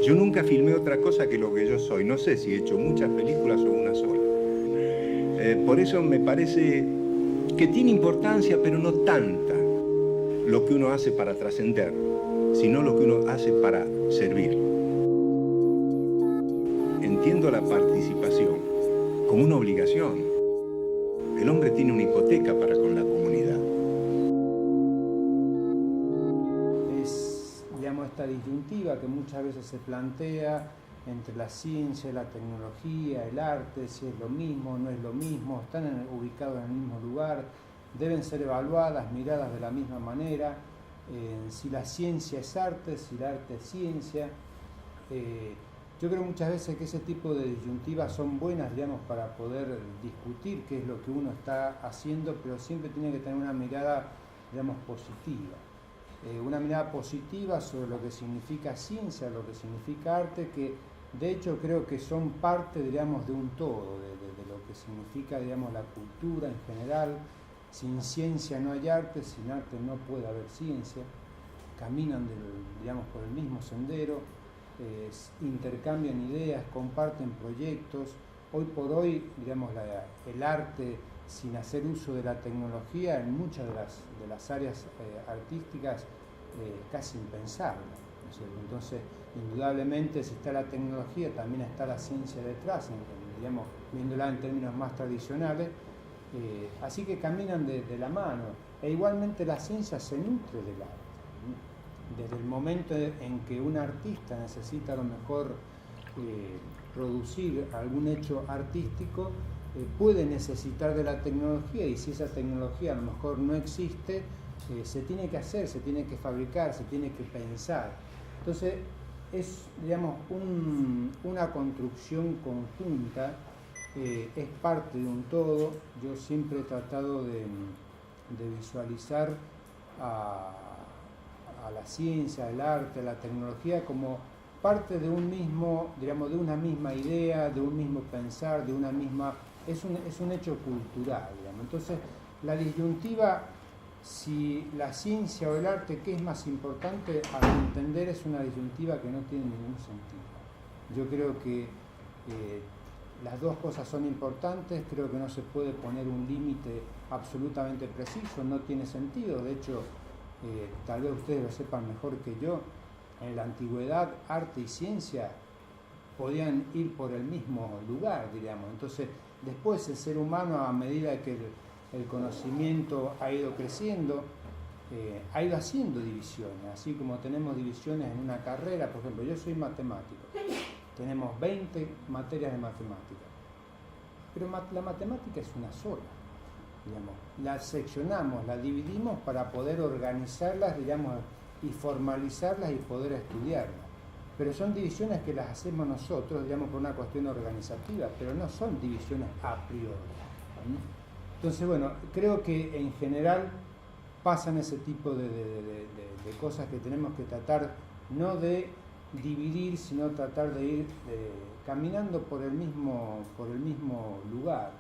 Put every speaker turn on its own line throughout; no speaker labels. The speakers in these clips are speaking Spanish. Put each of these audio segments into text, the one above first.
Yo nunca filmé otra cosa que lo que yo soy. No sé si he hecho muchas películas o una sola. Por eso me parece que tiene importancia, pero no tanta, lo que uno hace para trascender, sino lo que uno hace para servir. Entiendo la participación como una obligación. El hombre tiene una hipoteca para con la comunidad.
Es, digamos, esta disyuntiva que muchas veces se plantea entre la ciencia, la tecnología, el arte, si es lo mismo, no es lo mismo, están ubicados en el mismo lugar, deben ser evaluadas, miradas de la misma manera, si la ciencia es arte, si el arte es ciencia. Yo creo muchas veces que ese tipo de disyuntivas son buenas, digamos, para poder discutir qué es lo que uno está haciendo, pero siempre tiene que tener una mirada, digamos, positiva. Una mirada positiva sobre lo que significa ciencia, lo que significa arte, que de hecho creo que son parte, digamos, de un todo, de lo que significa, digamos, la cultura en general. Sin ciencia no hay arte, sin arte no puede haber ciencia. Caminan, digamos, por el mismo sendero, intercambian ideas, comparten proyectos. Hoy por hoy, digamos, el arte, sin hacer uso de la tecnología, en muchas de las áreas artísticas, casi impensable, ¿no es cierto? Entonces, indudablemente, si está la tecnología, también está la ciencia detrás, digamos, viéndola en términos más tradicionales, así que caminan de la mano. E igualmente la ciencia se nutre del arte. Desde el momento en que un artista necesita a lo mejor producir algún hecho artístico, puede necesitar de la tecnología, y si esa tecnología a lo mejor no existe, se tiene que hacer, se tiene que fabricar, se tiene que pensar. Entonces es, digamos, una construcción conjunta, es parte de un todo. Yo siempre he tratado de visualizar a la ciencia, al arte, a la tecnología como parte de un mismo, digamos, de una misma idea, de un mismo pensar, de una misma... Es un hecho cultural, digamos. Entonces, la disyuntiva, si la ciencia o el arte, ¿qué es más importante? A mi entender, es una disyuntiva que no tiene ningún sentido. Yo creo que las dos cosas son importantes, creo que no se puede poner un límite absolutamente preciso, no tiene sentido. De hecho, tal vez ustedes lo sepan mejor que yo, en la antigüedad arte y ciencia podían ir por el mismo lugar, digamos. Entonces, después el ser humano, a medida que el conocimiento ha ido creciendo, ha ido haciendo divisiones, así como tenemos divisiones en una carrera. Por ejemplo, yo soy matemático, tenemos 20 materias de matemática, pero la matemática es una sola. Digamos, la seccionamos, la dividimos para poder organizarlas, digamos, y formalizarlas y poder estudiarlas. Pero son divisiones que las hacemos nosotros, digamos, por una cuestión organizativa, pero no son divisiones a priori. Entonces, bueno, creo que en general pasan ese tipo de cosas que tenemos que tratar, no de dividir, sino tratar de ir caminando por el mismo lugar.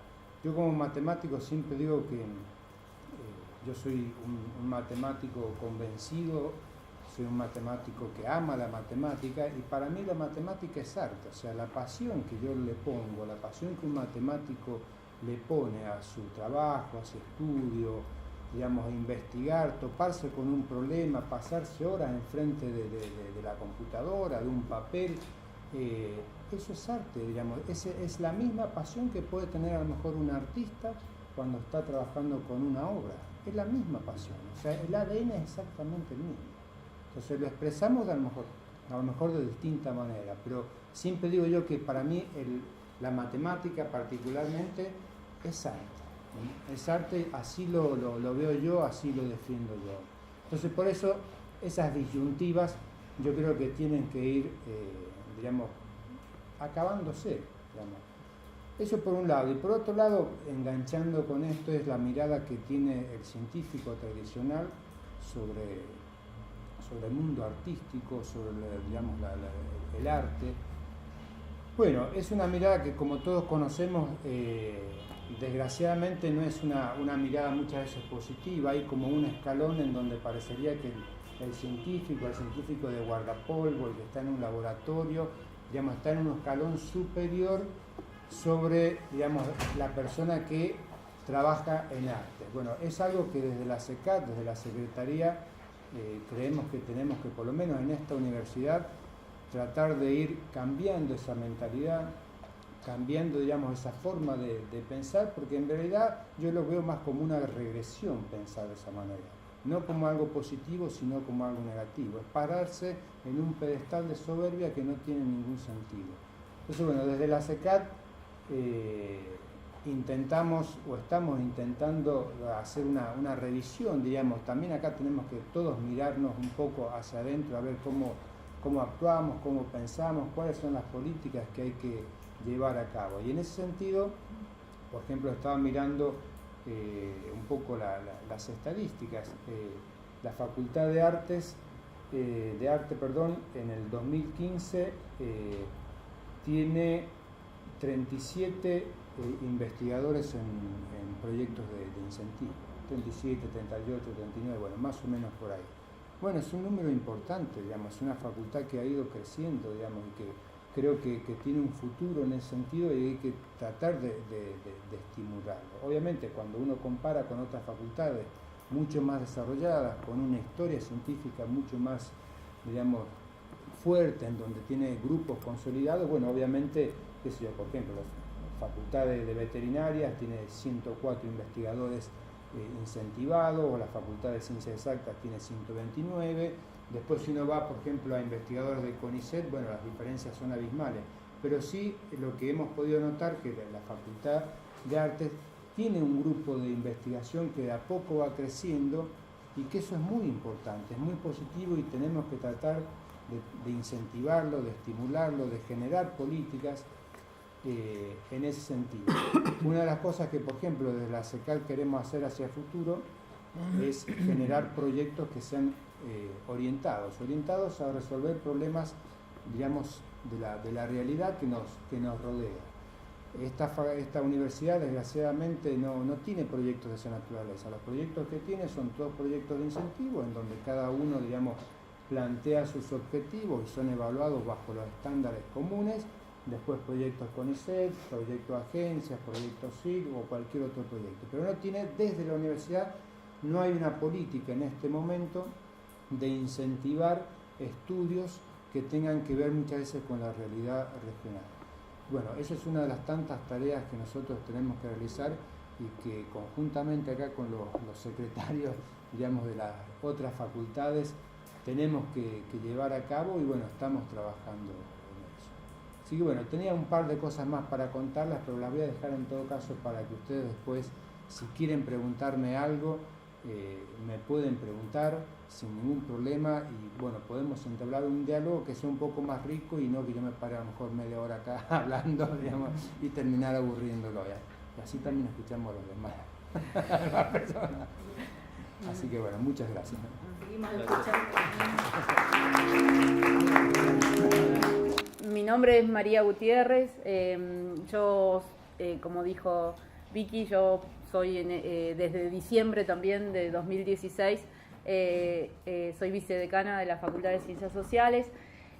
Yo como matemático siempre digo que yo soy un matemático convencido, soy un matemático que ama la matemática, y para mí la matemática es arte. O sea, la pasión que yo le pongo, la pasión que un matemático le pone a su trabajo, a su estudio, digamos, a investigar, toparse con un problema, pasarse horas enfrente de la computadora, de un papel, eso es arte, digamos. Es la misma pasión que puede tener a lo mejor un artista cuando está trabajando con una obra. Es la misma pasión, o sea, el ADN es exactamente el mismo. Entonces lo expresamos a lo mejor de distinta manera, pero siempre digo yo que para mí la matemática particularmente es arte. Es arte, así lo veo yo, así lo defiendo yo. Entonces, por eso esas disyuntivas yo creo que tienen que ir, digamos, acabándose, digamos. Eso por un lado. Y por otro lado, enganchando con esto, es la mirada que tiene el científico tradicional sobre el mundo artístico, sobre, digamos, el arte. Bueno, es una mirada que, como todos conocemos, desgraciadamente no es una mirada muchas veces positiva. Hay como un escalón en donde parecería que el científico de guardapolvo, el que está en un laboratorio, digamos, está en un escalón superior sobre, digamos, la persona que trabaja en arte. Bueno, es algo que desde la SECAT, desde la Secretaría, creemos que tenemos que, por lo menos en esta universidad, tratar de ir cambiando esa mentalidad, cambiando, digamos, esa forma de pensar, porque en realidad yo lo veo más como una regresión pensar de esa manera, no como algo positivo, sino como algo negativo, es pararse en un pedestal de soberbia que no tiene ningún sentido. Entonces, bueno, desde la SECAT intentamos o estamos intentando hacer una revisión, digamos, también acá tenemos que todos mirarnos un poco hacia adentro, a ver cómo actuamos, cómo pensamos, cuáles son las políticas que hay que llevar a cabo. Y en ese sentido, por ejemplo, estaba mirando un poco las estadísticas. La Facultad de Arte, en el 2015 tiene 37 investigadores en proyectos de incentivo, 37, 38, 39, bueno, más o menos por ahí. Bueno, es un número importante, digamos, es una facultad que ha ido creciendo, digamos, y que creo que tiene un futuro en ese sentido y hay que tratar de estimularlo. Obviamente, cuando uno compara con otras facultades mucho más desarrolladas, con una historia científica mucho más, digamos, fuerte, en donde tiene grupos consolidados, bueno, obviamente, qué sé yo, por ejemplo, la Facultad de Veterinaria tiene 104 investigadores incentivados, o la Facultad de Ciencias Exactas tiene 129, después si uno va, por ejemplo, a investigadores de CONICET, bueno, las diferencias son abismales, pero sí lo que hemos podido notar que la Facultad de Artes tiene un grupo de investigación que de a poco va creciendo y que eso es muy importante, es muy positivo y tenemos que tratar de incentivarlo, de estimularlo, de generar políticas en ese sentido. Una de las cosas que, por ejemplo, desde la SECAL queremos hacer hacia el futuro es generar proyectos que sean orientados a resolver problemas, digamos, de la realidad que nos rodea. Esta universidad, desgraciadamente, no tiene proyectos de esa naturaleza. Los proyectos que tiene son todos proyectos de incentivo, en donde cada uno, digamos, plantea sus objetivos y son evaluados bajo los estándares comunes. Después proyectos CONICET, proyectos agencias, proyectos SIG o cualquier otro proyecto. Pero no tiene, desde la universidad, no hay una política en este momento de incentivar estudios que tengan que ver muchas veces con la realidad regional. Bueno, esa es una de las tantas tareas que nosotros tenemos que realizar y que conjuntamente acá con los secretarios, digamos, de las otras facultades tenemos que llevar a cabo y bueno, estamos trabajando en eso. Así que bueno, tenía un par de cosas más para contarlas, pero las voy a dejar en todo caso para que ustedes después, si quieren preguntarme algo, me pueden preguntar sin ningún problema y bueno, podemos entablar un diálogo que sea un poco más rico y no que yo me pare a lo mejor media hora acá hablando, digamos, y terminar aburriéndolo ya. Y así también escuchamos a los demás, las personas. Así que bueno, muchas gracias.
Seguimos escuchando. Mi nombre es María Gutiérrez. Yo, como dijo Vicky, yo soy desde diciembre también de 2016, soy vicedecana de la Facultad de Ciencias Sociales.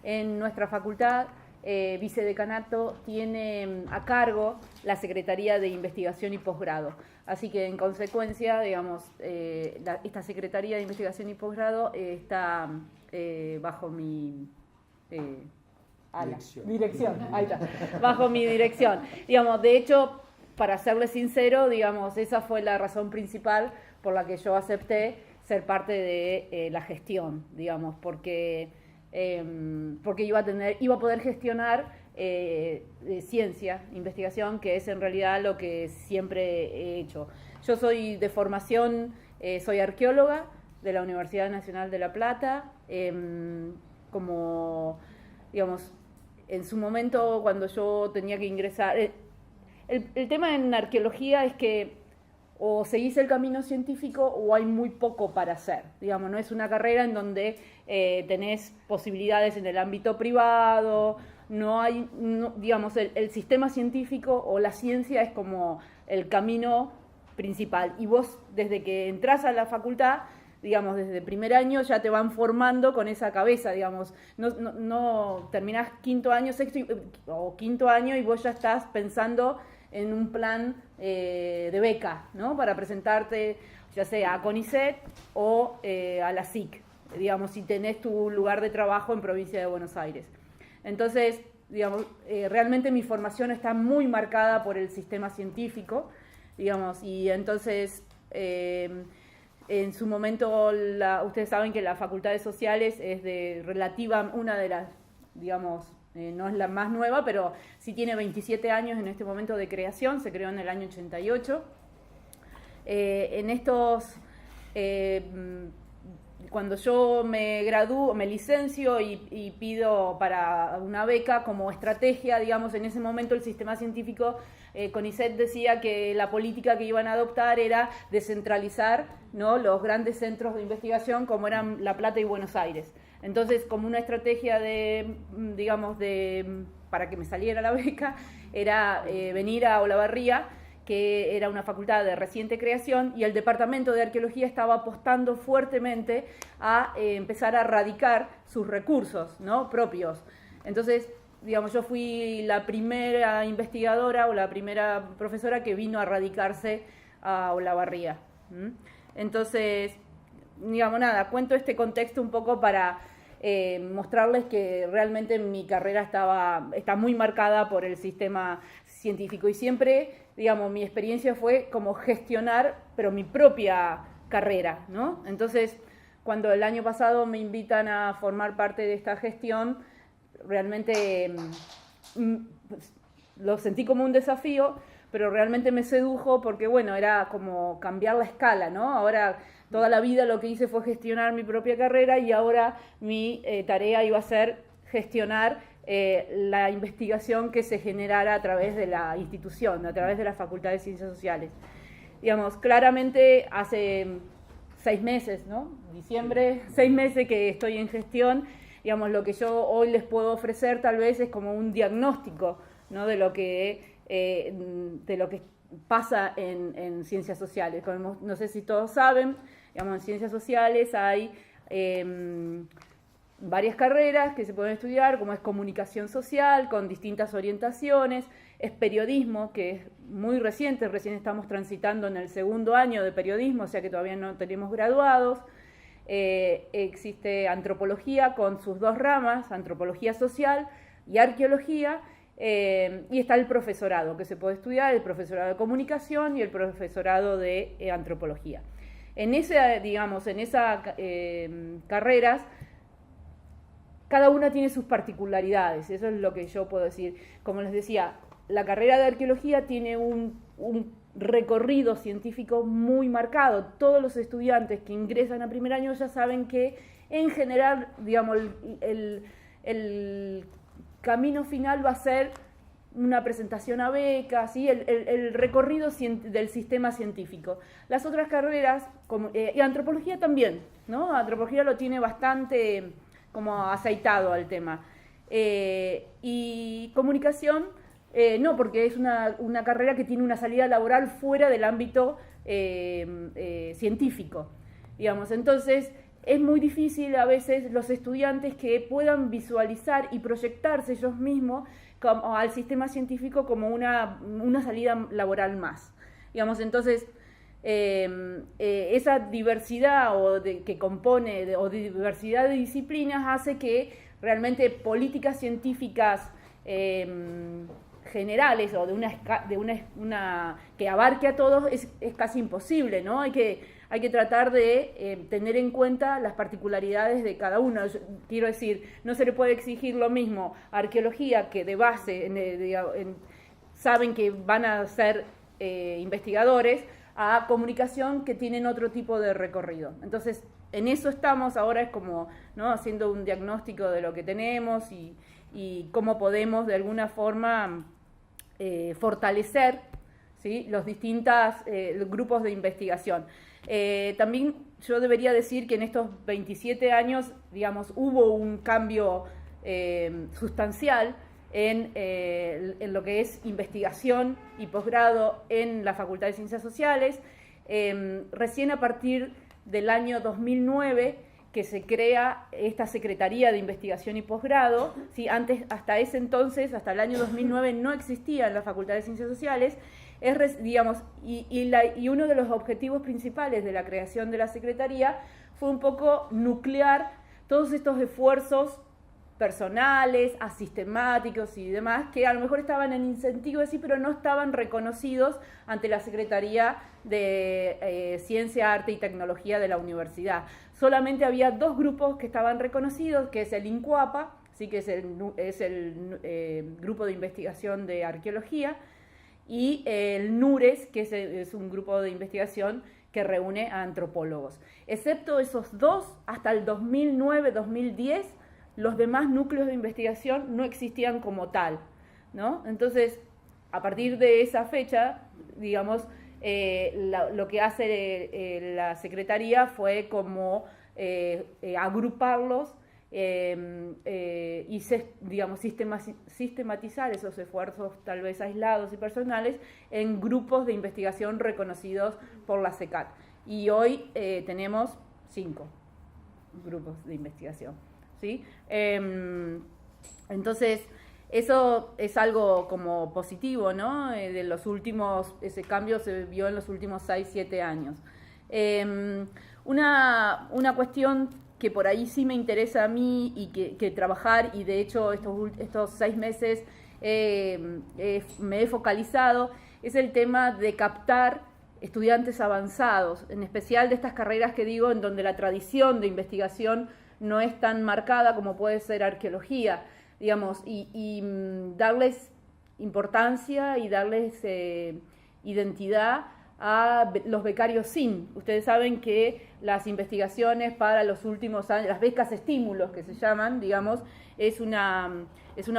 En nuestra facultad, vicedecanato tiene a cargo la Secretaría de Investigación y Posgrado. Así que en consecuencia, digamos, esta Secretaría de Investigación y Posgrado está bajo mi dirección. Ahí está, bajo mi dirección. Digamos, de hecho, para serles sincero, digamos, esa fue la razón principal por la que yo acepté ser parte de la gestión, digamos, porque iba a poder gestionar ciencia, investigación, que es en realidad lo que siempre he hecho. Yo soy de formación, soy arqueóloga de la Universidad Nacional de La Plata, como, digamos, en su momento cuando yo tenía que ingresar... El tema en arqueología es que o seguís el camino científico o hay muy poco para hacer. Digamos, no es una carrera en donde tenés posibilidades en el ámbito privado, no hay, digamos, el sistema científico o la ciencia es como el camino principal. Y vos, desde que entrás a la facultad, digamos, desde primer año ya te van formando con esa cabeza, digamos. No terminás quinto año, sexto o quinto año y vos ya estás pensando en un plan de beca, ¿no? Para presentarte, ya sea a CONICET o a la SIC, digamos, si tenés tu lugar de trabajo en provincia de Buenos Aires. Entonces, digamos, realmente mi formación está muy marcada por el sistema científico, digamos, y entonces en su momento ustedes saben que la Facultad de Sociales es una de las, digamos, no es la más nueva, pero sí tiene 27 años en este momento de creación, se creó en el año 88. En estos, cuando yo me gradúo, me licencio y pido para una beca como estrategia, digamos, en ese momento el sistema científico, CONICET decía que la política que iban a adoptar era descentralizar, ¿no?, los grandes centros de investigación como eran La Plata y Buenos Aires. Entonces, como una estrategia para que me saliera la beca, era venir a Olavarría, que era una facultad de reciente creación, y el Departamento de Arqueología estaba apostando fuertemente a empezar a radicar sus recursos, ¿no?, propios. Entonces, digamos, yo fui la primera investigadora o la primera profesora que vino a radicarse a Olavarría. Entonces, digamos, nada, cuento este contexto un poco para mostrarles que realmente mi carrera está muy marcada por el sistema científico y siempre, digamos, mi experiencia fue como gestionar, pero mi propia carrera, ¿no? Entonces, cuando el año pasado me invitan a formar parte de esta gestión, realmente lo sentí como un desafío, pero realmente me sedujo porque, bueno, era como cambiar la escala, ¿no? Ahora, toda la vida lo que hice fue gestionar mi propia carrera y ahora mi tarea iba a ser gestionar la investigación que se generara a través de la institución, a través de la Facultad de Ciencias Sociales. Digamos, claramente hace 6 meses, ¿no? Diciembre, 6 meses que estoy en gestión. Digamos, lo que yo hoy les puedo ofrecer tal vez es como un diagnóstico, ¿no?, de lo que pasa en ciencias sociales. Como no sé si todos saben, digamos, en ciencias sociales hay varias carreras que se pueden estudiar, como es comunicación social, con distintas orientaciones, es periodismo, que es muy reciente, recién estamos transitando en el 2.º año de periodismo, o sea que todavía no tenemos graduados. Existe antropología con sus 2 ramas, antropología social y arqueología, y está el profesorado que se puede estudiar, el profesorado de comunicación y el profesorado de antropología. En esas carreras, cada una tiene sus particularidades, eso es lo que yo puedo decir. Como les decía, la carrera de arqueología tiene un recorrido científico muy marcado. Todos los estudiantes que ingresan a primer año ya saben que, en general, digamos, el camino final va a ser una presentación a becas, ¿sí? El recorrido del sistema científico. Las otras carreras, y antropología también, ¿no? Antropología lo tiene bastante como aceitado al tema. Y comunicación, no, porque es una carrera que tiene una salida laboral fuera del ámbito científico, digamos. Entonces, es muy difícil a veces los estudiantes que puedan visualizar y proyectarse ellos mismos al sistema científico como una salida laboral más, digamos. Entonces, esa diversidad que compone, diversidad de disciplinas hace que realmente políticas científicas generales o que abarque a todos es casi imposible, ¿no? Hay que tratar de tener en cuenta las particularidades de cada uno. Quiero decir, no se le puede exigir lo mismo a arqueología, que de base saben que van a ser investigadores, a comunicación, que tienen otro tipo de recorrido. Entonces, en eso estamos ahora, es como, ¿no?, haciendo un diagnóstico de lo que tenemos y cómo podemos de alguna forma fortalecer, ¿sí?, los distintos grupos de investigación. También yo debería decir que en estos 27 años, digamos, hubo un cambio sustancial en lo que es investigación y posgrado en la Facultad de Ciencias Sociales. Recién a partir del año 2009 que se crea esta Secretaría de Investigación y Posgrado. ¿Sí? Antes, hasta ese entonces, hasta el año 2009, no existía en la Facultad de Ciencias Sociales. Y uno de los objetivos principales de la creación de la Secretaría fue un poco nuclear todos estos esfuerzos personales, asistemáticos y demás, que a lo mejor estaban en incentivo así, pero no estaban reconocidos ante la Secretaría de Ciencia, Arte y Tecnología de la universidad. Solamente había 2 grupos que estaban reconocidos, que es el INCUAPA, ¿sí? Que es el Grupo de Investigación de Arqueología, y el NURES, que es un grupo de investigación que reúne a antropólogos. Excepto esos 2, hasta el 2009-2010, los demás núcleos de investigación no existían como tal, ¿no? Entonces, a partir de esa fecha, digamos, lo que hace la Secretaría fue como agruparlos y digamos, sistematizar esos esfuerzos tal vez aislados y personales en grupos de investigación reconocidos por la SECAT. Y hoy tenemos 5 grupos de investigación, ¿sí? Entonces, eso es algo como positivo, ¿no? Ese cambio se vio en los últimos 6-7 años. Una cuestión que por ahí sí me interesa a mí y que trabajar, y de hecho estos 6 meses me he focalizado, es el tema de captar estudiantes avanzados, en especial de estas carreras que digo, en donde la tradición de investigación no es tan marcada como puede ser arqueología, digamos, y darles importancia y darles identidad a los becarios SIN. Ustedes saben que las investigaciones para los últimos años, las becas estímulos que se llaman, digamos, es una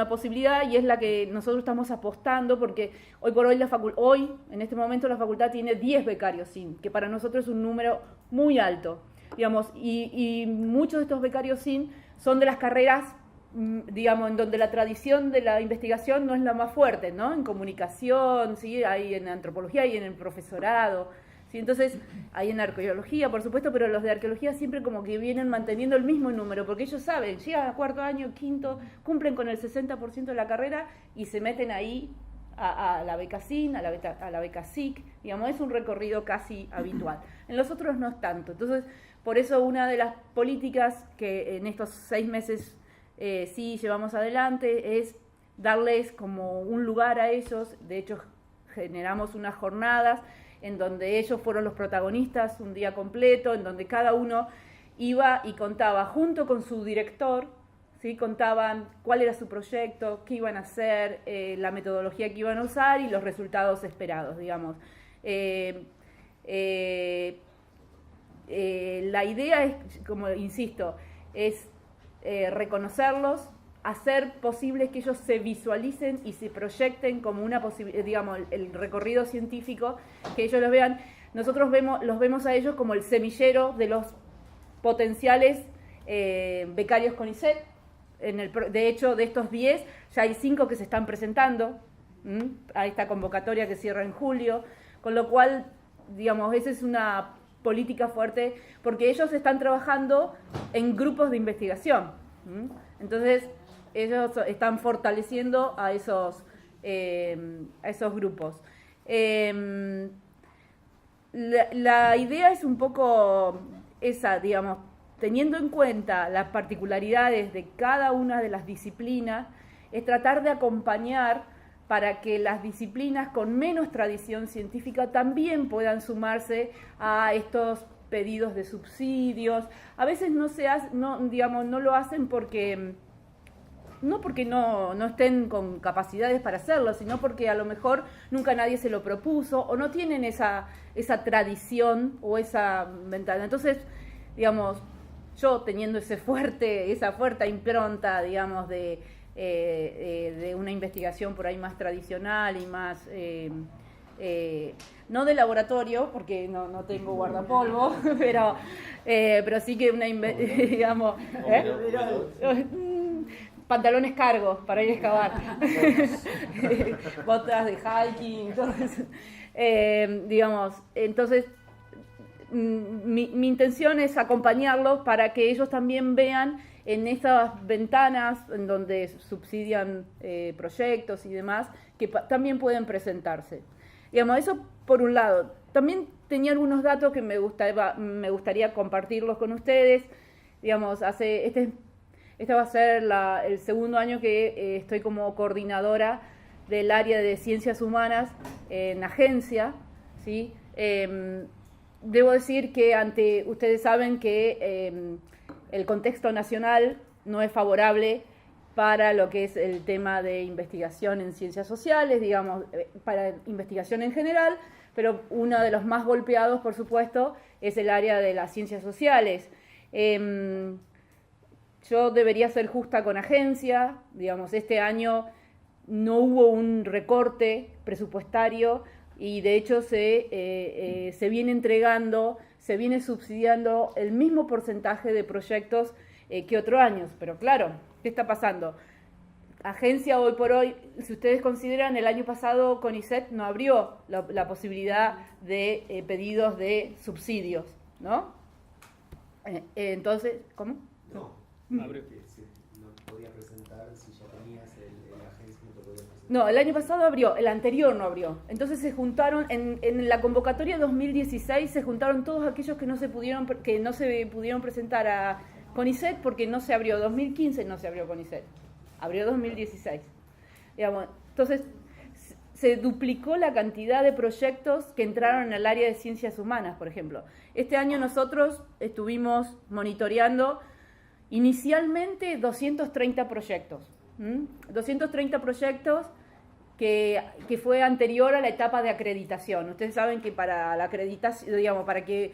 posibilidad y es la que nosotros estamos apostando, porque hoy por hoy, en este momento, la facultad tiene 10 becarios SIN, que para nosotros es un número muy alto, digamos, y muchos de estos becarios SIN son de las carreras, digamos, en donde la tradición de la investigación no es la más fuerte, ¿no? En comunicación, ¿sí? Hay en antropología y en el profesorado, ¿sí? Entonces, hay en arqueología, por supuesto, pero los de arqueología siempre como que vienen manteniendo el mismo número, porque ellos saben, llegan a 4º año, 5º, cumplen con el 60% de la carrera y se meten ahí a la beca SIN, a la beca SIC, digamos, es un recorrido casi habitual. En los otros no es tanto. Entonces, por eso una de las políticas que en estos 6 meses sí llevamos adelante es darles como un lugar a ellos. De hecho, generamos unas jornadas en donde ellos fueron los protagonistas un día completo, en donde cada uno iba y contaba junto con su director, ¿sí? Contaban cuál era su proyecto, qué iban a hacer, la metodología que iban a usar y los resultados esperados, digamos. La idea es, como insisto, es reconocerlos, hacer posible que ellos se visualicen y se proyecten como una posibilidad, digamos, el recorrido científico, que ellos los vean. Nosotros los vemos a ellos como el semillero de los potenciales becarios CONICET. De hecho, de estos 10, ya hay 5 que se están presentando a esta convocatoria que cierra en julio, con lo cual, digamos, esa es una política fuerte, porque ellos están trabajando en grupos de investigación. Entonces, ellos están fortaleciendo a esos grupos. La idea es un poco esa, digamos, teniendo en cuenta las particularidades de cada una de las disciplinas, es tratar de acompañar para que las disciplinas con menos tradición científica también puedan sumarse a estos pedidos de subsidios. A veces no lo hacen porque no estén con capacidades para hacerlo, sino porque a lo mejor nunca nadie se lo propuso o no tienen esa tradición o esa mentalidad. Entonces, digamos, yo teniendo esa fuerte impronta, digamos, de una investigación por ahí más tradicional y más no de laboratorio, porque no tengo guardapolvo, pero sí que digamos, pantalones cargos para ir a excavar, botas de hiking, todo eso. Digamos, entonces mi intención es acompañarlos para que ellos también vean en estas ventanas en donde subsidian proyectos y demás, que también pueden presentarse. Digamos, eso por un lado. También tenía algunos datos que me gustaría compartirlos con ustedes. Digamos, este va a ser el segundo año que estoy como coordinadora del área de ciencias humanas en agencia, ¿sí? Debo decir que ustedes saben que el contexto nacional no es favorable para lo que es el tema de investigación en ciencias sociales, digamos, para investigación en general, pero uno de los más golpeados, por supuesto, es el área de las ciencias sociales. Yo debería ser justa con agencia, digamos, este año no hubo un recorte presupuestario y de hecho se viene entregando, se viene subsidiando el mismo porcentaje de proyectos que otros años. Pero claro, ¿qué está pasando? Agencia hoy por hoy, si ustedes consideran, el año pasado CONICET no abrió la posibilidad de pedidos de subsidios, ¿no? Entonces, ¿cómo?
No, abrió. No podía presentar, si ya tenías la agencia no te podía presentar.
No, el año pasado abrió, el anterior no abrió. Entonces se juntaron, en la convocatoria 2016 se juntaron todos aquellos que no se pudieron presentar a CONICET porque no se abrió. 2015 no se abrió CONICET, abrió 2016. Digamos, entonces se duplicó la cantidad de proyectos que entraron en el área de ciencias humanas, por ejemplo. Este año nosotros estuvimos monitoreando inicialmente 230 proyectos. 230 proyectos que fue anterior a la etapa de acreditación. Ustedes saben que para la acreditación, digamos, para que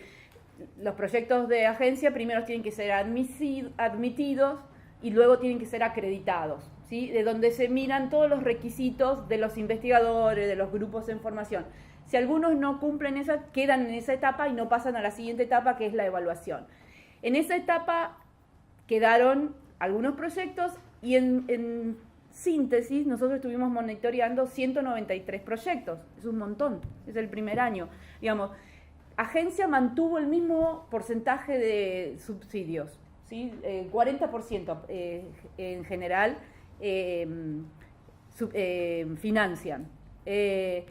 los proyectos de agencia primero tienen que ser admitidos y luego tienen que ser acreditados, ¿sí? De donde se miran todos los requisitos de los investigadores, de los grupos de formación. Si algunos no cumplen quedan en esa etapa y no pasan a la siguiente etapa, que es la evaluación. En esa etapa quedaron algunos proyectos y en síntesis nosotros estuvimos monitoreando 193 proyectos. Es un montón, es el primer año. Digamos, agencia mantuvo el mismo porcentaje de subsidios, ¿sí? 40% en general financian. De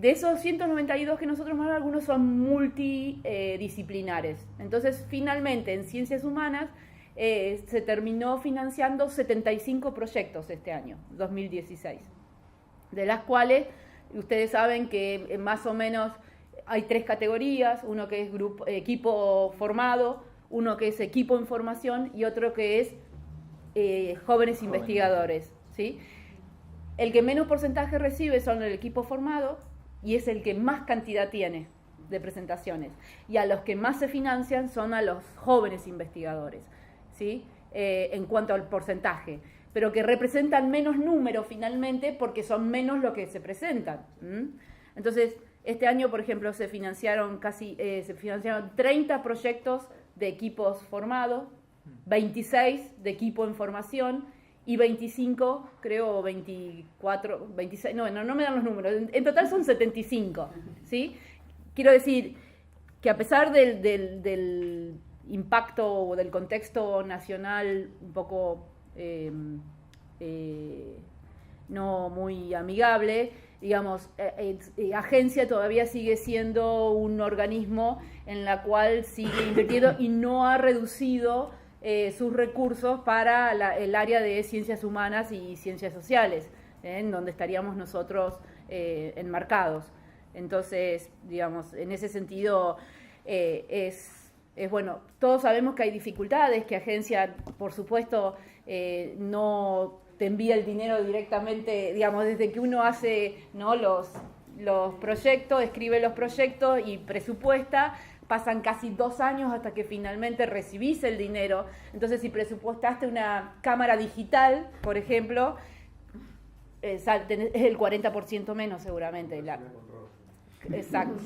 esos 192 que nosotros más, algunos son multidisciplinares. Entonces, finalmente, en ciencias humanas se terminó financiando 75 proyectos este año, 2016, de las cuales ustedes saben que más o menos hay 3 categorías, uno que es equipo formado, uno que es equipo en formación y otro que es jóvenes investigadores, ¿sí? El que menos porcentaje recibe son el equipo formado y es el que más cantidad tiene de presentaciones. Y a los que más se financian son a los jóvenes investigadores, ¿sí? En cuanto al porcentaje, pero que representan menos número finalmente porque son menos los que se presentan. Entonces, este año, por ejemplo, se financiaron 30 proyectos de equipos formados, 26 de equipo en formación y 25, creo, 24, 26, no me dan los números, en total son 75, ¿sí? Quiero decir que a pesar del impacto o del contexto nacional un poco no muy amigable, digamos, agencia todavía sigue siendo un organismo en la cual sigue invirtiendo y no ha reducido sus recursos para el área de ciencias humanas y ciencias sociales, en donde estaríamos nosotros enmarcados. Entonces, digamos, en ese sentido es bueno. Todos sabemos que hay dificultades, que agencia, por supuesto, no te envía el dinero directamente, digamos, desde que uno hace, ¿no?, los proyectos, escribe los proyectos y presupuesta, pasan casi 2 años hasta que finalmente recibís el dinero. Entonces, si presupuestaste una cámara digital, por ejemplo, es el 40% menos seguramente. Exacto.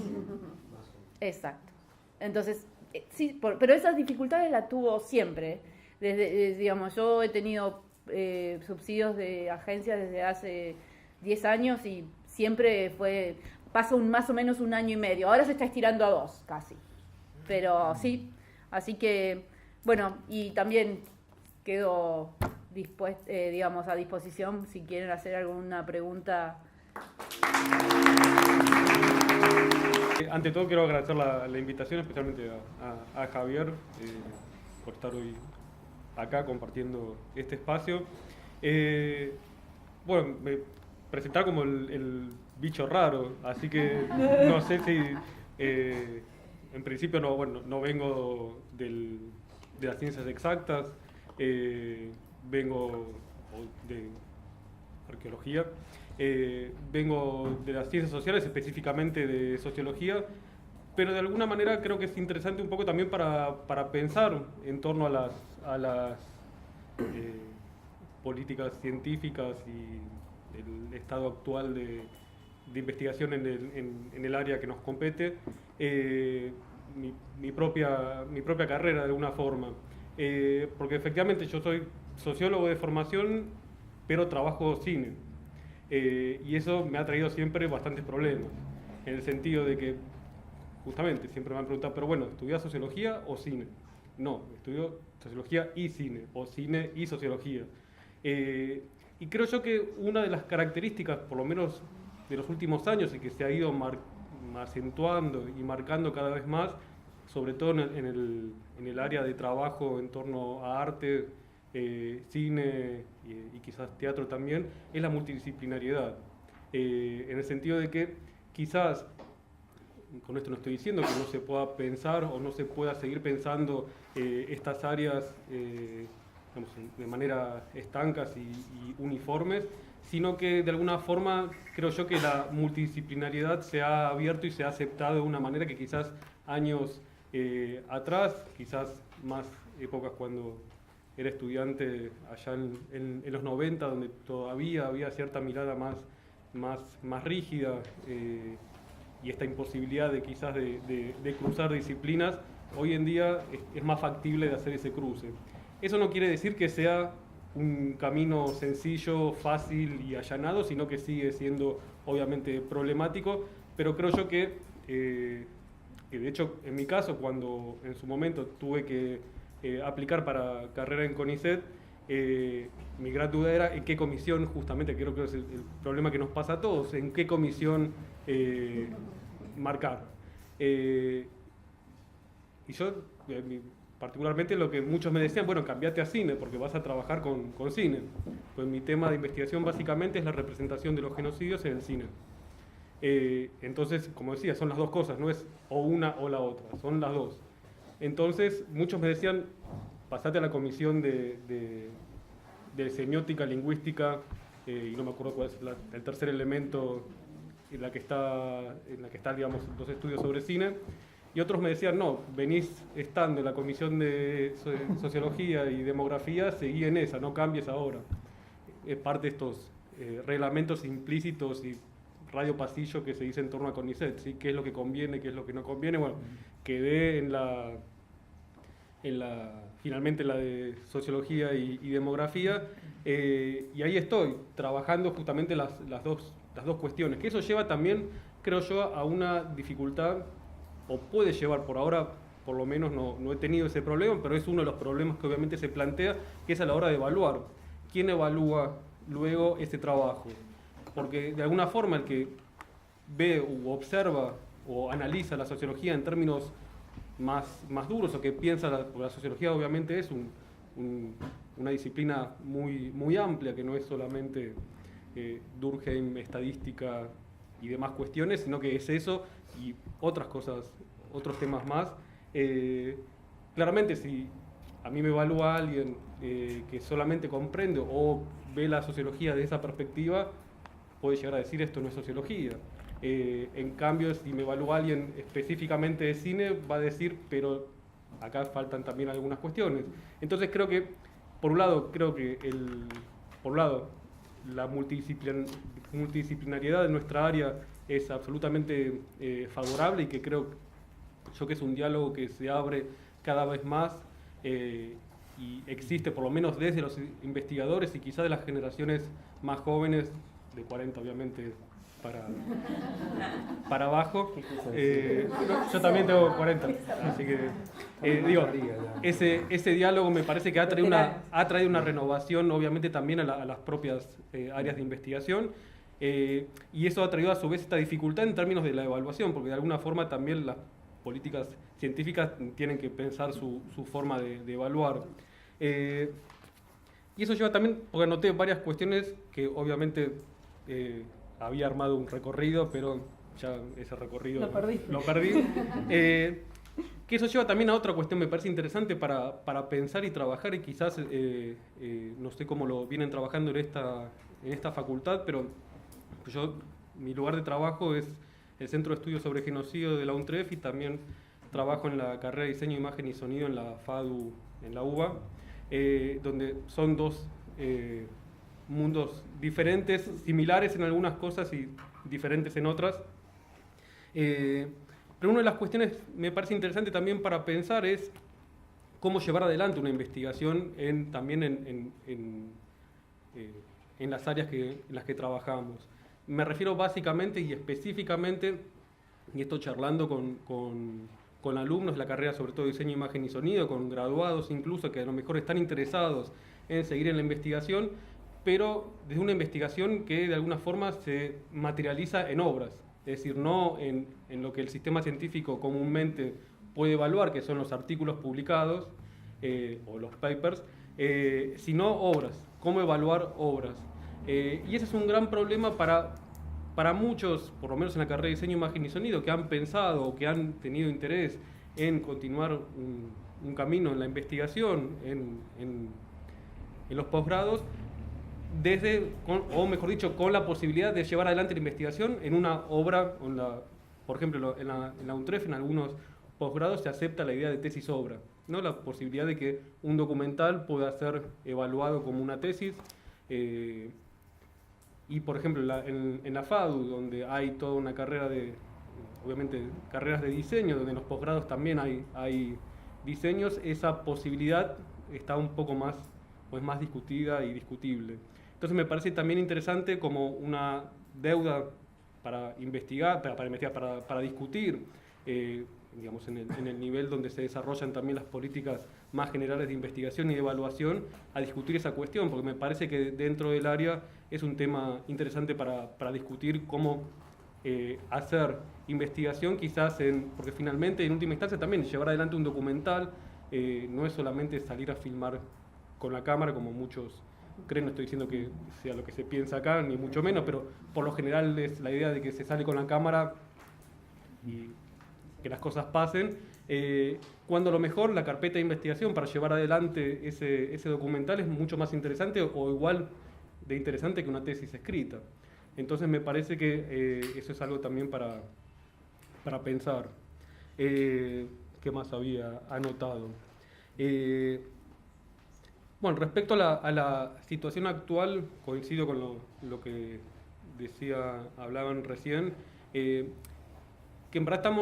Exacto. Entonces, sí, pero esas dificultades las tuvo siempre. Digamos, yo he tenido subsidios de agencias desde hace 10 años y siempre pasa más o menos 1 año y medio. Ahora se está estirando a 2 casi. Pero sí, así que, bueno, y también quedo digamos, a disposición si quieren hacer alguna pregunta.
Ante todo quiero agradecer la invitación, especialmente a Javier por estar hoy acá compartiendo este espacio. Bueno, me presentar como el bicho raro, así que no sé si en principio no vengo de las ciencias exactas, vengo de arqueología. Vengo de las ciencias sociales, específicamente de sociología, pero de alguna manera creo que es interesante un poco también para pensar en torno a las políticas científicas y el estado actual de investigación en el área que nos compete, mi propia carrera de alguna forma. Porque efectivamente yo soy sociólogo de formación, pero trabajo cine. Y eso me ha traído siempre bastantes problemas, en el sentido de que, justamente, siempre me han preguntado, pero bueno, ¿estudias sociología o cine? No, estudio sociología y cine, o cine y sociología. Y creo yo que una de las características, por lo menos de los últimos años, y que se ha ido acentuando y marcando cada vez más, sobre todo en el área de trabajo en torno a arte, cine y quizás teatro también, es la multidisciplinariedad. En el sentido de que quizás, con esto no estoy diciendo que no se pueda pensar o no se pueda seguir pensando estas áreas digamos, de manera estancas y uniformes, sino que de alguna forma creo yo que la multidisciplinariedad se ha abierto y se ha aceptado de una manera que quizás años atrás, quizás más épocas cuando era estudiante allá en los 90, donde todavía había cierta mirada más rígida y esta imposibilidad de quizás de cruzar disciplinas, hoy en día es más factible de hacer ese cruce. Eso no quiere decir que sea un camino sencillo, fácil y allanado, sino que sigue siendo obviamente problemático, pero creo yo que de hecho en mi caso, cuando en su momento tuve que aplicar para carrera en CONICET, mi gran duda era en qué comisión, justamente creo que es el problema que nos pasa a todos, en qué comisión marcar. Y yo, particularmente, lo que muchos me decían, bueno, cambiate a cine porque vas a trabajar con cine. Pues mi tema de investigación básicamente es la representación de los genocidios en el cine. Entonces, como decía, son las dos cosas, no es o una o la otra, son las dos. Entonces, muchos me decían, pasate a la comisión de semiótica, lingüística, y no me acuerdo cuál es el tercer elemento en la que está, digamos, los estudios sobre cine. Y otros me decían, no, venís estando en la comisión de sociología y demografía, seguí en esa, no cambies ahora. Es parte de estos reglamentos implícitos y radio pasillo que se dice en torno a CONICET, ¿sí? ¿Qué es lo que conviene, qué es lo que no conviene? Bueno, quedé finalmente en la de sociología y demografía, y ahí estoy, trabajando justamente las dos cuestiones, que eso lleva también, creo yo, a una dificultad, o puede llevar, por ahora, por lo menos no he tenido ese problema, pero es uno de los problemas que obviamente se plantea, que es a la hora de evaluar. ¿Quién evalúa luego ese trabajo? Porque de alguna forma el que ve u observa o analiza la sociología en términos más duros, o que piensa, porque la sociología obviamente es una disciplina muy amplia, que no es solamente Durkheim, estadística y demás cuestiones, sino que es eso y otras cosas, otros temas más. Claramente, si a mí me evalúa alguien que solamente comprende o ve la sociología de esa perspectiva, puede llegar a decir esto no es sociología. En cambio, si me evalúa alguien específicamente de cine, va a decir, pero acá faltan también algunas cuestiones. Entonces creo que, por un lado, la multidisciplinariedad de nuestra área es absolutamente favorable, y que creo yo que es un diálogo que se abre cada vez más y existe por lo menos desde los investigadores y quizás de las generaciones más jóvenes, de 40 obviamente para abajo. Yo también tengo 40, así que digo, ese diálogo me parece que ha traído una renovación, obviamente, también a las propias áreas de investigación. Y eso ha traído a su vez esta dificultad en términos de la evaluación, porque de alguna forma también las políticas científicas tienen que pensar su forma de evaluar. Y eso lleva también, porque anoté varias cuestiones que obviamente había armado un recorrido, pero ya ese recorrido lo perdí. Que eso lleva también a otra cuestión, me parece interesante para pensar y trabajar, y quizás, no sé cómo lo vienen trabajando en esta facultad, pero mi lugar de trabajo es el Centro de Estudios sobre Genocidio de la UNTREF, y también trabajo en la carrera de Diseño, Imagen y Sonido en la FADU, en la UBA, donde son dos mundos diferentes, similares en algunas cosas y diferentes en otras. Pero una de las cuestiones me parece interesante también para pensar es cómo llevar adelante una investigación también en las áreas en las que trabajamos. Me refiero básicamente y específicamente, y esto charlando con alumnos de la carrera, sobre todo Diseño, Imagen y Sonido, con graduados incluso, que a lo mejor están interesados en seguir en la investigación, pero desde una investigación que de alguna forma se materializa en obras, es decir, no en lo que el sistema científico comúnmente puede evaluar, que son los artículos publicados o los papers, sino obras, cómo evaluar obras. Y ese es un gran problema para muchos, por lo menos en la carrera de Diseño, Imagen y Sonido, que han pensado o que han tenido interés en continuar un camino en la investigación, en los posgrados, o mejor dicho, con la posibilidad de llevar adelante la investigación en una obra, por ejemplo, en la UNTREF, en algunos posgrados se acepta la idea de tesis-obra, ¿no? La posibilidad de que un documental pueda ser evaluado como una tesis. Y por ejemplo, en la FADU, donde hay toda una carrera obviamente, carreras de diseño, donde en los posgrados también hay diseños, esa posibilidad está un poco más discutida y discutible. Entonces me parece también interesante como una deuda para investigar, para discutir, digamos, en el nivel donde se desarrollan también las políticas más generales de investigación y de evaluación, a discutir esa cuestión, porque me parece que dentro del área es un tema interesante para discutir cómo hacer investigación, quizás, porque finalmente, en última instancia, también llevar adelante un documental no es solamente salir a filmar con la cámara, como muchos creen. No estoy diciendo que sea lo que se piensa acá, ni mucho menos, pero por lo general es la idea de que se sale con la cámara y que las cosas pasen, cuando a lo mejor la carpeta de investigación para llevar adelante ese documental es mucho más interesante o igual de interesante que una tesis escrita. Entonces me parece que eso es algo también para pensar. ¿Qué más había anotado? Bueno, respecto a la situación actual, coincido con lo que hablaban recién, que en verdad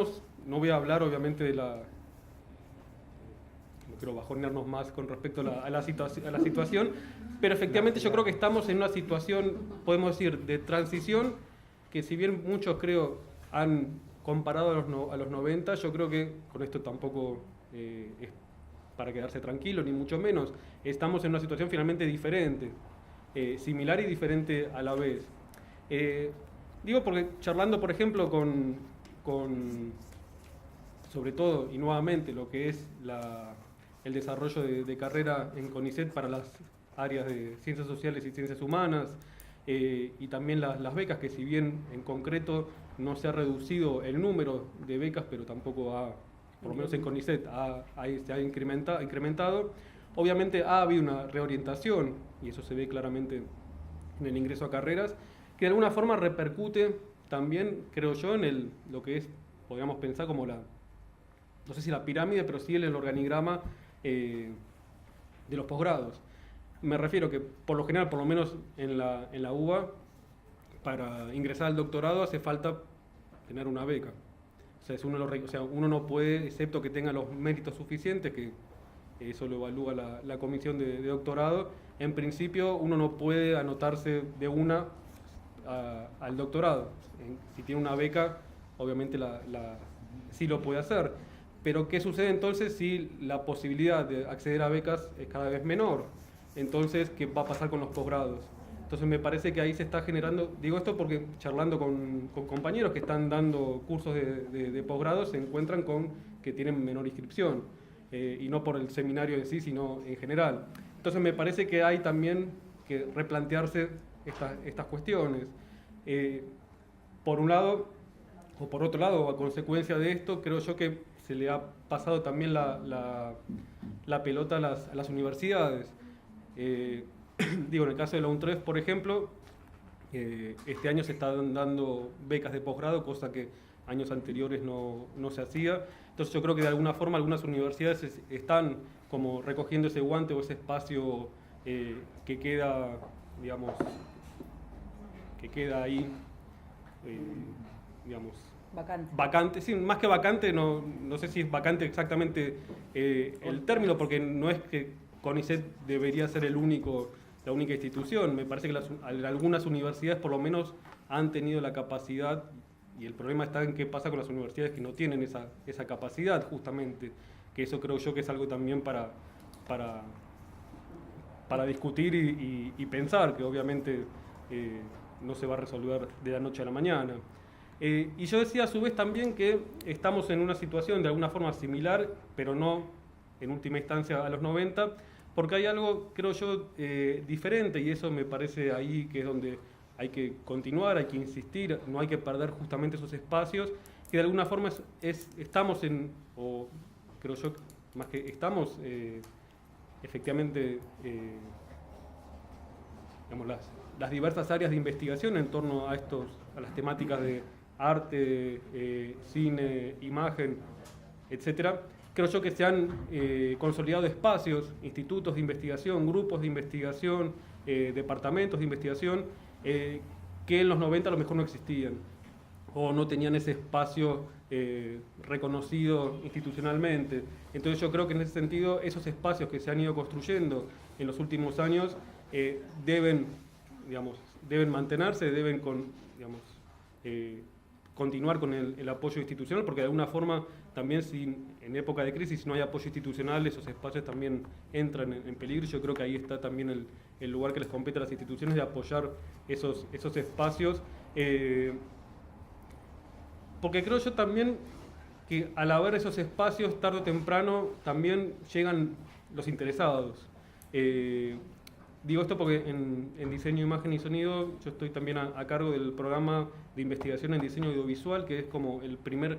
no voy a hablar obviamente no quiero bajonearnos más con respecto a la situación, pero efectivamente yo creo que estamos en una situación, podemos decir, de transición, que si bien muchos creo han comparado a los 90, yo creo que con esto tampoco es para quedarse tranquilo, ni mucho menos. Estamos en una situación finalmente diferente, similar y diferente a la vez. Digo porque charlando, por ejemplo, sobre todo y nuevamente lo que es el desarrollo de carrera en CONICET para las áreas de ciencias sociales y ciencias humanas, y también las becas, que si bien en concreto no se ha reducido el número de becas, pero tampoco por lo menos en CONICET se ha incrementado. Obviamente ha habido una reorientación, y eso se ve claramente en el ingreso a carreras, que de alguna forma repercute también, creo yo, en lo que es, podríamos pensar como no sé si la pirámide, pero sí el organigrama de los posgrados. Me refiero que, por lo general, por lo menos en la UBA, para ingresar al doctorado hace falta tener una beca. O sea, uno no puede, excepto que tenga los méritos suficientes, que eso lo evalúa la comisión de doctorado, en principio uno no puede anotarse de una al doctorado. Si tiene una beca, obviamente sí lo puede hacer. Pero ¿qué sucede entonces si la posibilidad de acceder a becas es cada vez menor? Entonces, ¿qué va a pasar con los posgrados? Entonces me parece que ahí se está generando, digo esto porque charlando con compañeros que están dando cursos de posgrado se encuentran con que tienen menor inscripción, y no por el seminario en sí, sino en general. Entonces me parece que hay también que replantearse estas cuestiones. Por un lado, o por otro lado, a consecuencia de esto, creo yo que se le ha pasado también la pelota a las universidades. Digo, en el caso de la UNTREF, por ejemplo, este año se están dando becas de posgrado, cosa que años anteriores no se hacía. Entonces yo creo que de alguna forma algunas universidades están como recogiendo ese guante o ese espacio que queda, digamos, que queda ahí, digamos, vacante. Sí, más que vacante, no sé si es vacante exactamente el término, porque no es que CONICET debería ser la única institución. Me parece que algunas universidades por lo menos han tenido la capacidad, y el problema está en qué pasa con las universidades que no tienen esa capacidad, justamente, que eso creo yo que es algo también para discutir y pensar, que obviamente no se va a resolver de la noche a la mañana. Y yo decía a su vez también que estamos en una situación de alguna forma similar, pero no en última instancia a los 90, porque hay algo, creo yo, diferente, y eso me parece ahí que es donde hay que continuar, hay que insistir, no hay que perder justamente esos espacios, que de alguna forma estamos en, o creo yo, más que estamos, efectivamente, digamos, las diversas áreas de investigación en torno a las temáticas de arte, cine, imagen, etcétera. Creo yo que se han consolidado espacios, institutos de investigación, grupos de investigación, departamentos de investigación, que en los 90 a lo mejor no existían o no tenían ese espacio reconocido institucionalmente. Entonces yo creo que en ese sentido esos espacios que se han ido construyendo en los últimos años deben mantenerse, deben continuar con el apoyo institucional, porque de alguna forma también si en época de crisis no hay apoyo institucional, esos espacios también entran en peligro. Yo creo que ahí está también el lugar que les compete a las instituciones de apoyar esos espacios, porque creo yo también que al haber esos espacios, tarde o temprano también llegan los interesados. Digo esto porque en diseño, imagen y sonido yo estoy también a cargo del programa de investigación en diseño audiovisual, que es como el primer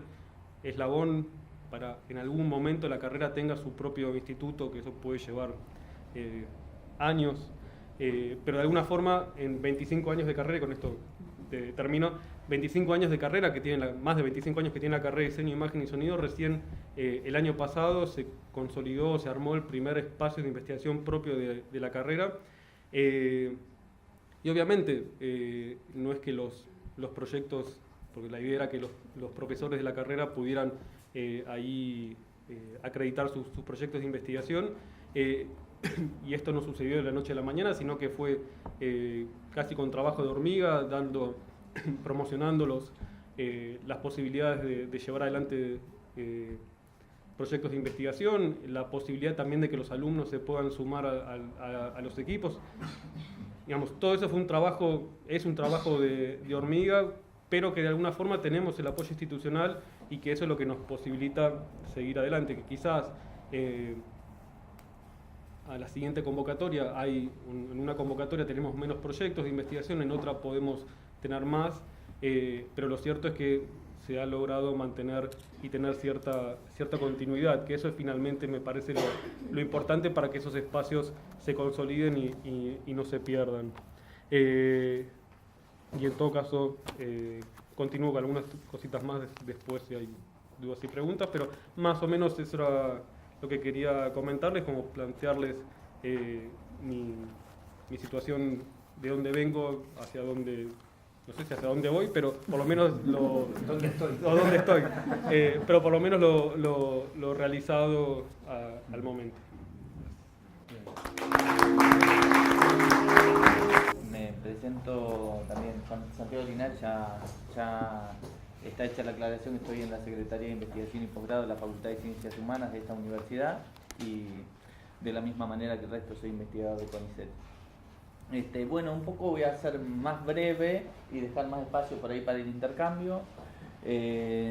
eslabón para en algún momento la carrera tenga su propio instituto, que eso puede llevar años, pero de alguna forma en 25 años de carrera, con esto termino, 25 años de carrera, más de 25 años que tiene la carrera de diseño, imagen y sonido, recién el año pasado se consolidó, se armó el primer espacio de investigación propio de la carrera. Y obviamente no es que los proyectos, porque la idea era que los profesores de la carrera pudieran ahí acreditar sus proyectos de investigación, y esto no sucedió de la noche a la mañana, sino que fue casi con trabajo de hormiga, promocionando las posibilidades de llevar adelante proyectos de investigación, la posibilidad también de que los alumnos se puedan sumar a los equipos. Digamos, todo eso es un trabajo de hormiga, pero que de alguna forma tenemos el apoyo institucional y que eso es lo que nos posibilita seguir adelante, que quizás a la siguiente convocatoria en una convocatoria tenemos menos proyectos de investigación, en otra podemos tener más, pero lo cierto es que se ha logrado mantener y tener cierta continuidad, que eso es finalmente me parece lo importante para que esos espacios se consoliden y no se pierdan. Y en todo caso, continúo con algunas cositas más después si hay dudas y preguntas, pero más o menos eso era lo que quería comentarles, como plantearles mi situación, de dónde vengo, hacia dónde, no sé si hacia dónde voy, pero por lo menos
¿Dónde estoy?
o dónde estoy, pero por lo menos lo realizado al momento.
Me presento también, Santiago Linares, ya está hecha la aclaración, estoy en la Secretaría de Investigación y Posgrado de la Facultad de Ciencias Humanas de esta universidad y de la misma manera que el resto soy investigador de CONICET. Bueno, un poco voy a ser más breve y dejar más espacio por ahí para el intercambio.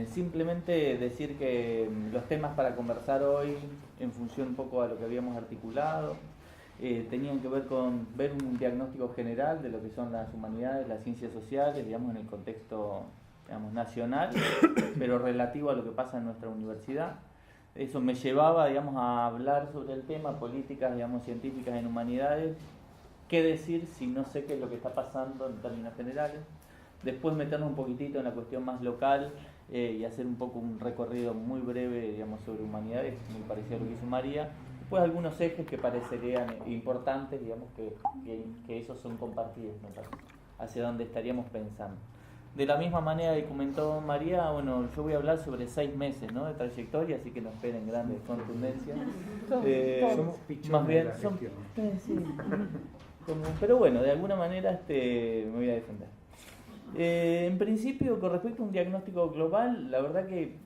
Simplemente decir que los temas para conversar hoy, en función un poco a lo que habíamos articulado, tenían que ver con ver un diagnóstico general de lo que son las humanidades, las ciencias sociales, digamos, en el contexto, digamos, nacional, pero relativo a lo que pasa en nuestra universidad. Eso me llevaba, digamos, a hablar sobre el tema, políticas, digamos, científicas en humanidades, qué decir si no sé qué es lo que está pasando en términos generales. Después meternos un poquitito en la cuestión más local y hacer un poco un recorrido muy breve, digamos, sobre humanidades, muy parecido a lo que hizo María. Después algunos ejes que parecerían importantes, digamos, que esos son compartidos, me parece, hacia donde estaríamos pensando. De la misma manera que comentó María, bueno, yo voy a hablar sobre 6 meses, ¿no?, de trayectoria, así que no esperen grandes contundencias.
Somos pichones
más bien,
de la gestión.
sí, pero bueno, de alguna manera me voy a defender. En principio, con respecto a un diagnóstico global, la verdad que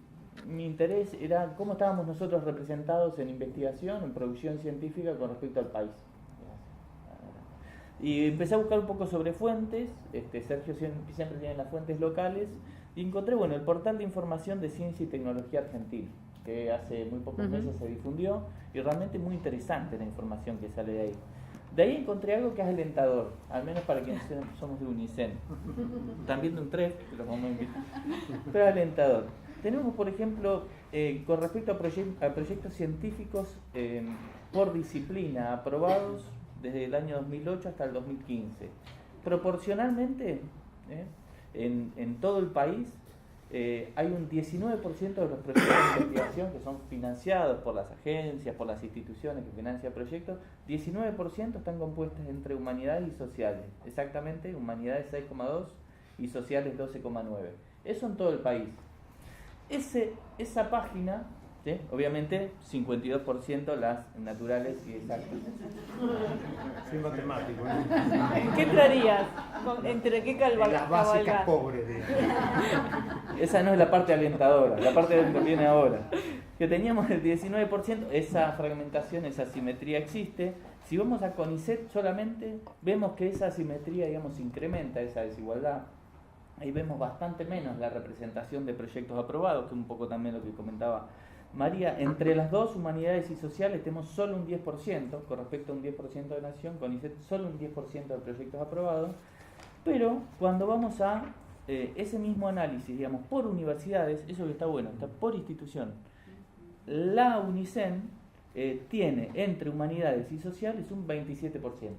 mi interés era cómo estábamos nosotros representados en investigación, en producción científica con respecto al país. Y empecé a buscar un poco sobre fuentes, Sergio siempre tiene las fuentes locales, y encontré, bueno, el portal de información de ciencia y tecnología argentino, que hace muy pocos meses se difundió, y realmente muy interesante la información que sale de ahí. De ahí encontré algo que es alentador, al menos para quienes somos de UNICEN. También de un TREF, que los vamos a invitar, pero alentador. Tenemos, por ejemplo, con respecto a proyectos científicos por disciplina aprobados desde el año 2008 hasta el 2015. Proporcionalmente, en todo el país, hay un 19% de los proyectos de investigación que son financiados por las agencias, por las instituciones que financian proyectos, 19% están compuestos entre humanidades y sociales. Exactamente, humanidades 6,2 y sociales 12,9. Eso en todo el país. Esa página, ¿sí?, obviamente 52% las naturales y exactas.
Soy matemático, ¿no?
¿Qué traerías? ¿Entre qué
Las básicas
cabalgas?
pobres, digamos.
Esa no es la parte alentadora, la parte que viene ahora. Que teníamos el 19%, esa fragmentación, esa asimetría existe. Si vamos a CONICET solamente, vemos que esa asimetría, digamos, incrementa esa desigualdad. Ahí vemos bastante menos la representación de proyectos aprobados, que es un poco también lo que comentaba María. Entre las dos, humanidades y sociales, tenemos solo un 10%, con respecto a un 10% de nación, CONICET solo un 10% de proyectos aprobados. Pero cuando vamos a ese mismo análisis, digamos, por universidades, eso que está bueno, está por institución. La UNICEN tiene entre humanidades y sociales un 27%.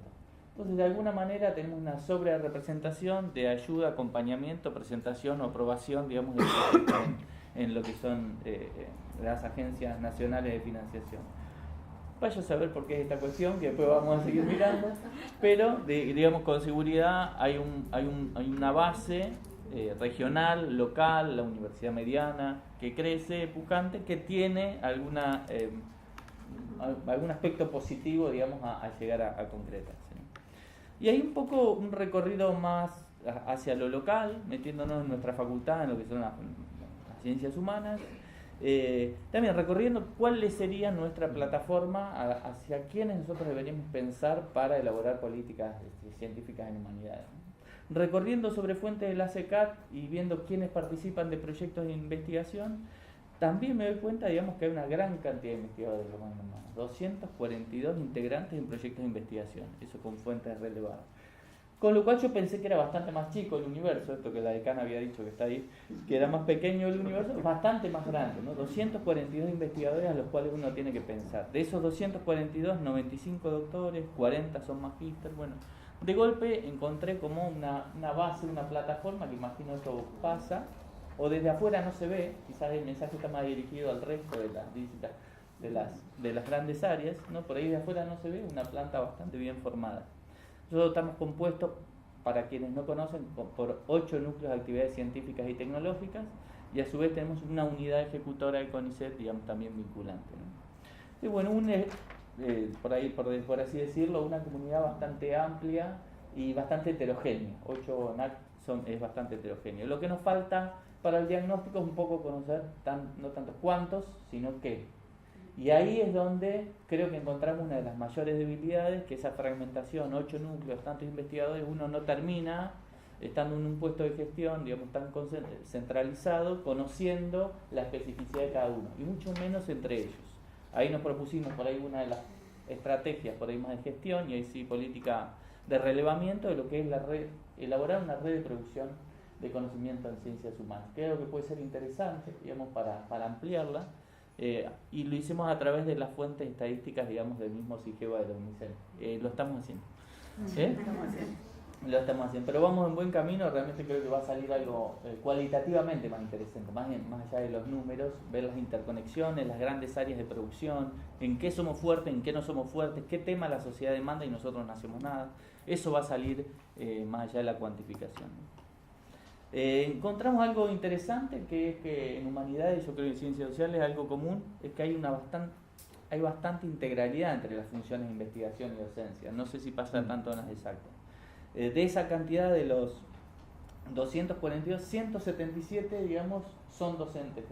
Entonces, de alguna manera tenemos una sobrerepresentación de ayuda, acompañamiento, presentación o aprobación, digamos, en lo que son las agencias nacionales de financiación. Vaya a saber por qué es esta cuestión, que después vamos a seguir mirando, pero digamos, con seguridad hay una base regional, local, la universidad mediana, que crece, pujante, que tiene algún aspecto positivo, digamos, a llegar a concretar. Y hay un poco un recorrido más hacia lo local, metiéndonos en nuestra facultad, en lo que son las ciencias humanas, también recorriendo cuál sería nuestra plataforma hacia quienes nosotros deberíamos pensar para elaborar políticas científicas en humanidades. Recorriendo sobre fuentes de la CECAT y viendo quiénes participan de proyectos de investigación, también me doy cuenta, digamos, que hay una gran cantidad de investigadores de humanos, 242 integrantes en proyectos de investigación, eso con fuentes relevadas. Con lo cual yo pensé que era bastante más chico el universo, esto que la decana había dicho que está ahí, que era más pequeño el universo, bastante más grande, ¿no? 242 investigadores a los cuales uno tiene que pensar. De esos 242, 95 doctores, 40 son magíster. Bueno, de golpe encontré como una base, una plataforma, que imagino esto pasa, o desde afuera no se ve, quizás el mensaje está más dirigido al resto de las disciplinas, de las grandes áreas, ¿no? Por ahí de afuera no se ve, una planta bastante bien formada. Nosotros estamos compuestos, para quienes no conocen, por 8 núcleos de actividades científicas y tecnológicas, y a su vez tenemos una unidad ejecutora de CONICET, digamos, también vinculante, ¿no? Y bueno, por así decirlo, una comunidad bastante amplia y bastante heterogéneo. 8 NAC es bastante heterogéneo. Lo que nos falta para el diagnóstico es un poco conocer no tanto cuántos, sino qué. Y ahí es donde creo que encontramos una de las mayores debilidades, que esa fragmentación, 8 núcleos, tantos investigadores, uno no termina estando en un puesto de gestión, digamos, tan centralizado, conociendo la especificidad de cada uno, y mucho menos entre ellos. Ahí nos propusimos por ahí una de las estrategias por ahí más de gestión, y ahí sí política de relevamiento de lo que es la red, elaborar una red de producción de conocimiento en ciencias humanas. Creo que puede ser interesante, digamos, para ampliarla, y lo hicimos a través de las fuentes estadísticas, digamos, del mismo SIGEVA de la UNICEF. Lo estamos haciendo. Lo estamos haciendo, pero vamos en buen camino. Realmente creo que va a salir algo cualitativamente más interesante, más allá de los números, ver las interconexiones, las grandes áreas de producción, en qué somos fuertes, en qué no somos fuertes, qué tema la sociedad demanda y nosotros no hacemos nada. Eso va a salir más allá de la cuantificación. Encontramos algo interesante, que es que en humanidades, yo creo que en ciencias sociales algo común, es que hay bastante integralidad entre las funciones de investigación y docencia. No sé si pasa tanto en las exactas. De esa cantidad de los 242, 177, digamos, son docentes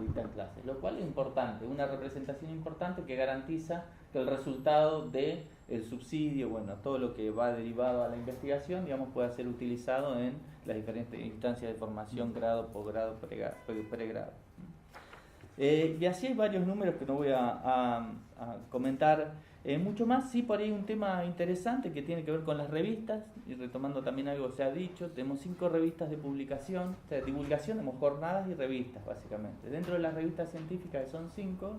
dictan clases, lo cual es importante, una representación importante que garantiza que el resultado del subsidio, bueno, todo lo que va derivado a la investigación, digamos, pueda ser utilizado en las diferentes instancias de formación, grado, posgrado, pregrado. Y así hay varios números que no voy a comentar mucho más. Sí, por ahí un tema interesante que tiene que ver con las revistas, y retomando también algo que se ha dicho, tenemos 5 revistas de publicación, o sea, de divulgación, tenemos jornadas y revistas básicamente. Dentro de las revistas científicas, que son 5,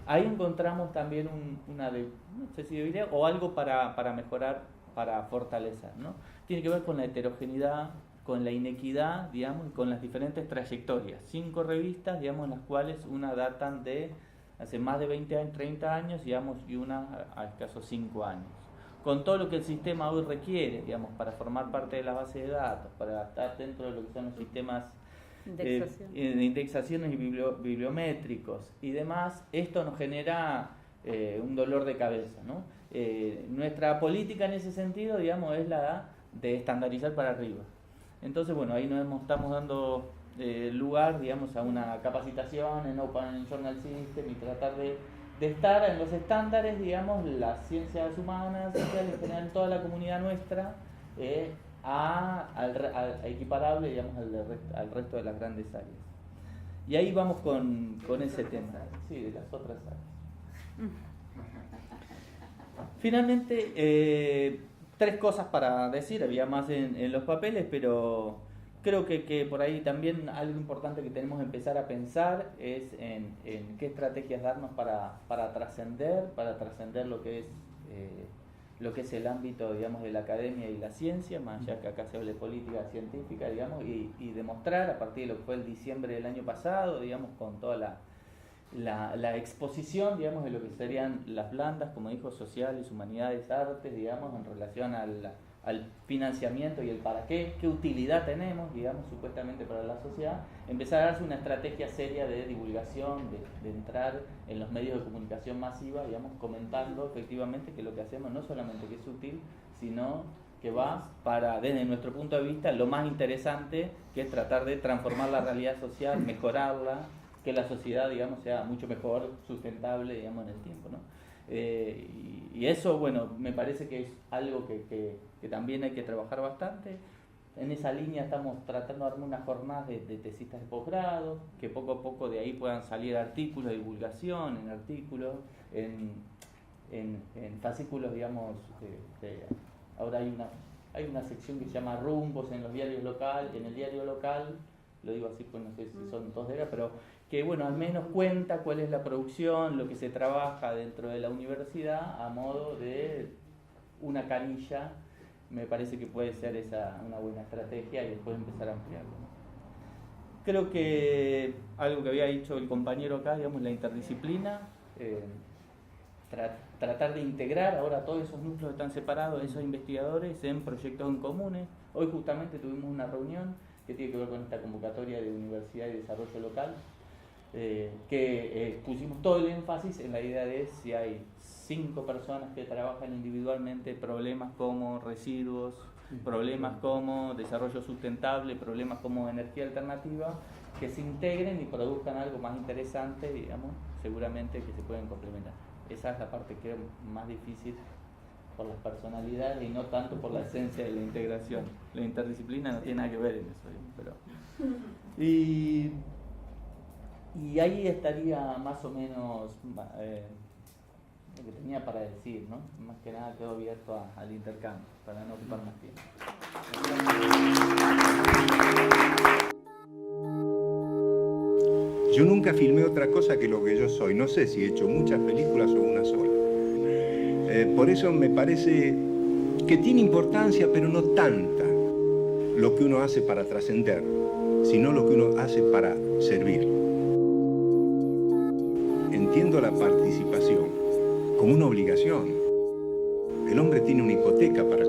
ahí encontramos también una de, no sé si debería, o algo para mejorar, para fortalecer, ¿no? Tiene que ver con la heterogeneidad, con la inequidad, digamos, y con las diferentes trayectorias. 5 revistas, digamos, en las cuales una datan de hace más de 20 años, 30 años, digamos, y una a escasos 5 años. Con todo lo que el sistema hoy requiere, digamos, para formar parte de la base de datos, para estar dentro de lo que son los sistemas de indexaciones y bibliométricos y demás, esto nos genera un dolor de cabeza, ¿no? Nuestra política en ese sentido, digamos, es la de estandarizar para arriba. Entonces, bueno, ahí estamos dando lugar, digamos, a una capacitación en Open Journal System y tratar de estar en los estándares, digamos, las ciencias humanas, sociales, en general, toda la comunidad nuestra, a equiparable, digamos, al resto de las grandes áreas. Y ahí vamos con ese tema, sí, de las otras áreas. Finalmente, 3 cosas para decir, había más en los papeles, pero creo que por ahí también algo importante que tenemos que empezar a pensar es en qué estrategias darnos para trascender lo que es el ámbito, digamos, de la academia y la ciencia, más allá que acá se hable de política científica, digamos, y demostrar a partir de lo que fue el diciembre del año pasado, digamos, con toda la exposición, digamos, de lo que serían las blandas, como dijo, sociales, humanidades, artes, digamos, en relación al financiamiento y el para qué utilidad tenemos, digamos, supuestamente para la sociedad, empezar a darse una estrategia seria de divulgación, de entrar en los medios de comunicación masiva, digamos, comentando efectivamente que lo que hacemos no solamente que es útil, sino que va para, desde nuestro punto de vista, lo más interesante, que es tratar de transformar la realidad social, mejorarla, que la sociedad, digamos, sea mucho mejor, sustentable, digamos, en el tiempo, ¿no? Y eso, bueno, me parece que es algo que también hay que trabajar bastante. En esa línea estamos tratando de armar unas jornadas de tesistas de posgrado, que poco a poco de ahí puedan salir artículos de divulgación, en artículos, en fascículos, digamos, ahora hay una sección que se llama Rumbos en los diarios locales, en el diario local, lo digo así, pues no sé si son todos de acá, pero que, bueno, al menos cuenta cuál es la producción, lo que se trabaja dentro de la universidad a modo de una canilla. Me parece que puede ser esa una buena estrategia y después empezar a ampliarlo, ¿no? Creo que algo que había dicho el compañero acá, digamos, la interdisciplina, tratar de integrar ahora todos esos núcleos que están separados, esos investigadores, en proyectos en comunes. Hoy justamente tuvimos una reunión que tiene que ver con esta convocatoria de universidad y desarrollo local, que pusimos todo el énfasis en la idea de si hay 5 personas que trabajan individualmente, problemas como residuos, problemas como desarrollo sustentable, problemas como energía alternativa, que se integren y produzcan algo más interesante, digamos, seguramente que se pueden complementar. Esa es la parte que es más difícil por las personalidades y no tanto por la esencia de la integración. La interdisciplina no tiene nada que ver en eso, pero... Y ahí estaría más o menos lo que tenía para decir, ¿no? Más que nada quedo abierto al intercambio, para no ocupar más tiempo.
Yo nunca filmé otra cosa que lo que yo soy. No sé si he hecho muchas películas o una sola. Por eso me parece que tiene importancia, pero no tanta, lo que uno hace para trascender, sino lo que uno hace para servir. Entiendo la participación como una obligación. El hombre tiene una hipoteca para